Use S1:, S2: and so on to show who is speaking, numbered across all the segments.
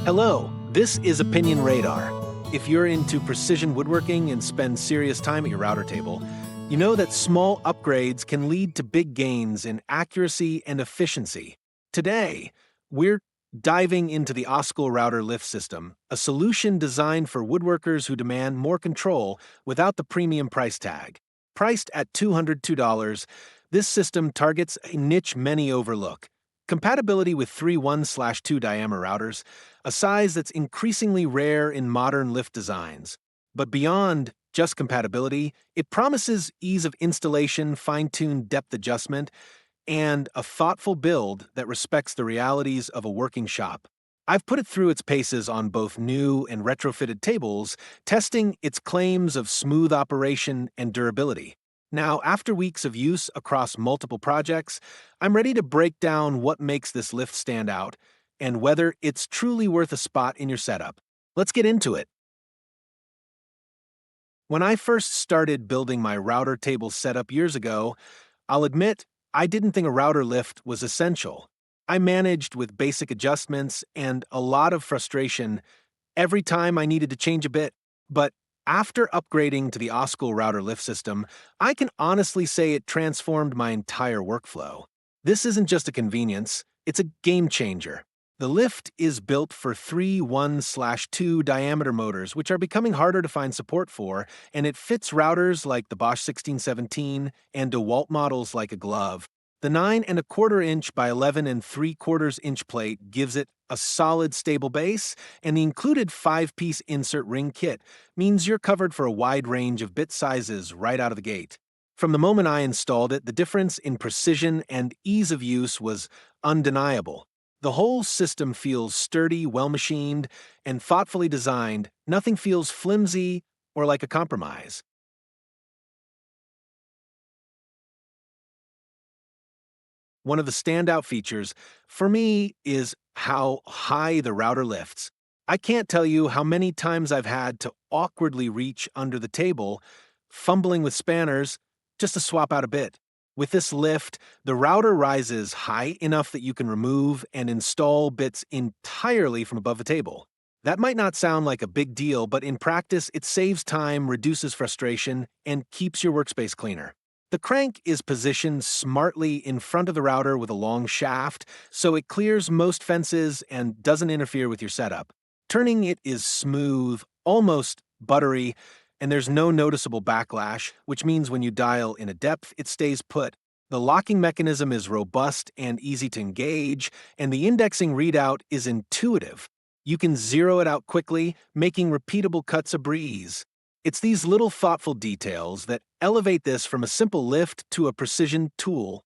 S1: Hello, this is Opinion Radar. If you're into precision woodworking and spend serious time at your router table, you know that small upgrades can lead to big gains in accuracy and efficiency. Today, we're diving into the SKOOL router lift system, a solution designed for woodworkers who demand more control without the premium price tag. Priced at $202, this system targets a niche many overlook: compatibility with three 1/2 diameter routers, a size that's increasingly rare in modern lift designs. But beyond just compatibility, it promises ease of installation, fine-tuned depth adjustment, and a thoughtful build that respects the realities of a working shop. I've put it through its paces on both new and retrofitted tables, testing its claims of smooth operation and durability. Now, after weeks of use across multiple projects, I'm ready to break down what makes this lift stand out and whether it's truly worth a spot in your setup. Let's get into it. When I first started building my router table setup years ago, I'll admit I didn't think a router lift was essential. I managed with basic adjustments and a lot of frustration every time I needed to change a bit. But after upgrading to the SKOOL router lift system, I can honestly say it transformed my entire workflow. This isn't just a convenience, it's a game changer. The lift is built for three 1/2 diameter motors, which are becoming harder to find support for, and it fits routers like the Bosch 1617 and DeWalt models like a glove. The 9¼ inch by 11¾ inch plate gives it a solid, stable base, and the included 5-piece insert ring kit means you're covered for a wide range of bit sizes right out of the gate. From the moment I installed it, the difference in precision and ease of use was undeniable. The whole system feels sturdy, well-machined, and thoughtfully designed. Nothing feels flimsy or like a compromise. One of the standout features, for me, is how high the router lifts. I can't tell you how many times I've had to awkwardly reach under the table, fumbling with spanners, just to swap out a bit. With this lift, the router rises high enough that you can remove and install bits entirely from above the table. That might not sound like a big deal, but in practice, it saves time, reduces frustration, and keeps your workspace cleaner. The crank is positioned smartly in front of the router with a long shaft, so it clears most fences and doesn't interfere with your setup. Turning it is smooth, almost buttery, and there's no noticeable backlash, which means when you dial in a depth, it stays put. The locking mechanism is robust and easy to engage, and the indexing readout is intuitive. You can zero it out quickly, making repeatable cuts a breeze. It's these little thoughtful details that elevate this from a simple lift to a precision tool.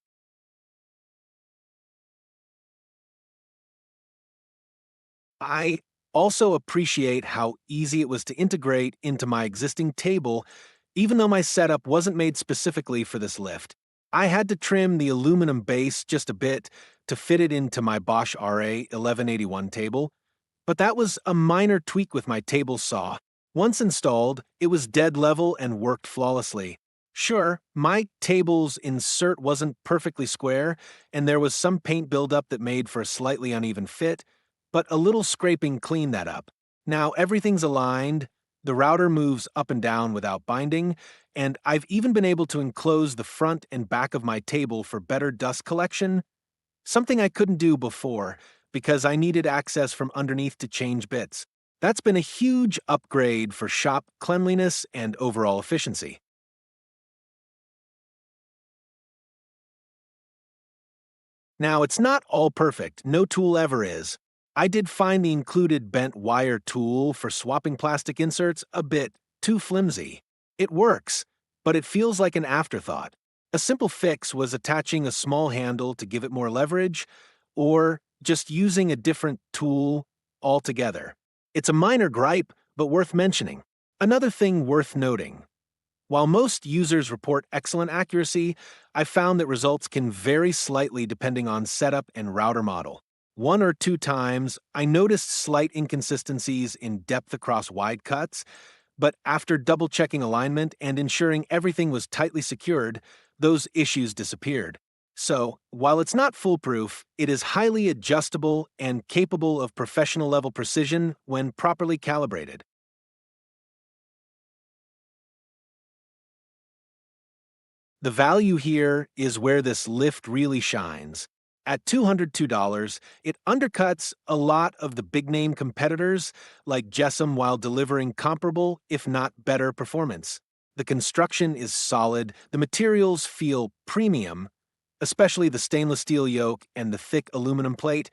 S1: I also appreciate how easy it was to integrate into my existing table, even though my setup wasn't made specifically for this lift. I had to trim the aluminum base just a bit to fit it into my Bosch RA 1181 table, but that was a minor tweak with my table saw. Once installed, it was dead level and worked flawlessly. Sure, my table's insert wasn't perfectly square, and there was some paint buildup that made for a slightly uneven fit, but a little scraping cleaned that up. Now everything's aligned, the router moves up and down without binding, and I've even been able to enclose the front and back of my table for better dust collection, something I couldn't do before because I needed access from underneath to change bits. That's been a huge upgrade for shop cleanliness and overall efficiency. Now, it's not all perfect, no tool ever is. I did find the included bent wire tool for swapping plastic inserts a bit too flimsy. It works, but it feels like an afterthought. A simple fix was attaching a small handle to give it more leverage, or just using a different tool altogether. It's a minor gripe, but worth mentioning. Another thing worth noting: while most users report excellent accuracy, I've found that results can vary slightly depending on setup and router model. One or two times, I noticed slight inconsistencies in depth across wide cuts, but after double-checking alignment and ensuring everything was tightly secured, those issues disappeared. So, while it's not foolproof, it is highly adjustable and capable of professional level precision when properly calibrated. The value here is where this lift really shines. At $202, it undercuts a lot of the big name competitors like Jessam while delivering comparable, if not better, performance. The construction is solid, the materials feel premium, especially the stainless steel yoke and the thick aluminum plate,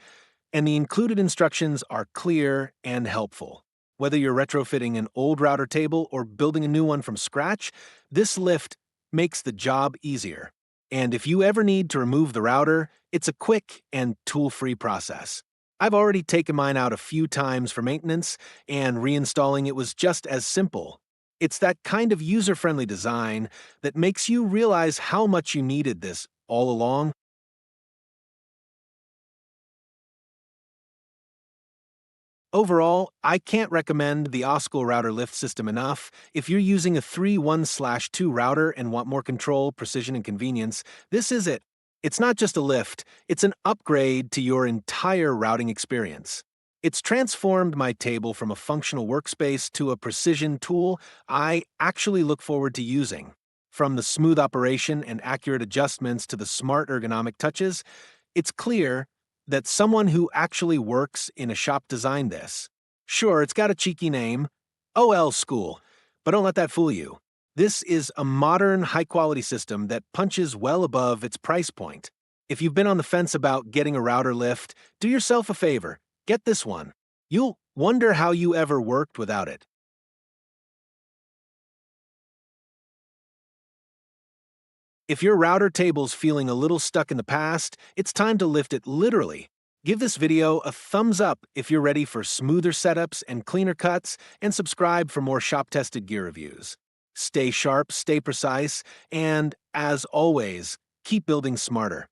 S1: and the included instructions are clear and helpful. Whether you're retrofitting an old router table or building a new one from scratch, this lift makes the job easier. And if you ever need to remove the router, it's a quick and tool-free process. I've already taken mine out a few times for maintenance, and reinstalling it was just as simple. It's that kind of user-friendly design that makes you realize how much you needed this all along. Overall, I can't recommend the SKOOL router lift system enough. If you're using a 3-1/2 router and want more control, precision, and convenience, this is it. It's not just a lift, it's an upgrade to your entire routing experience. It's transformed my table from a functional workspace to a precision tool I actually look forward to using. From the smooth operation and accurate adjustments to the smart ergonomic touches, it's clear that someone who actually works in a shop designed this. Sure, it's got a cheeky name, OL School, but don't let that fool you. This is a modern, high-quality system that punches well above its price point. If you've been on the fence about getting a router lift, do yourself a favor. Get this one. You'll wonder how you ever worked without it. If your router table's feeling a little stuck in the past, it's time to lift it literally. Give this video a thumbs up if you're ready for smoother setups and cleaner cuts, and subscribe for more shop-tested gear reviews. Stay sharp, stay precise, and, as always, keep building smarter.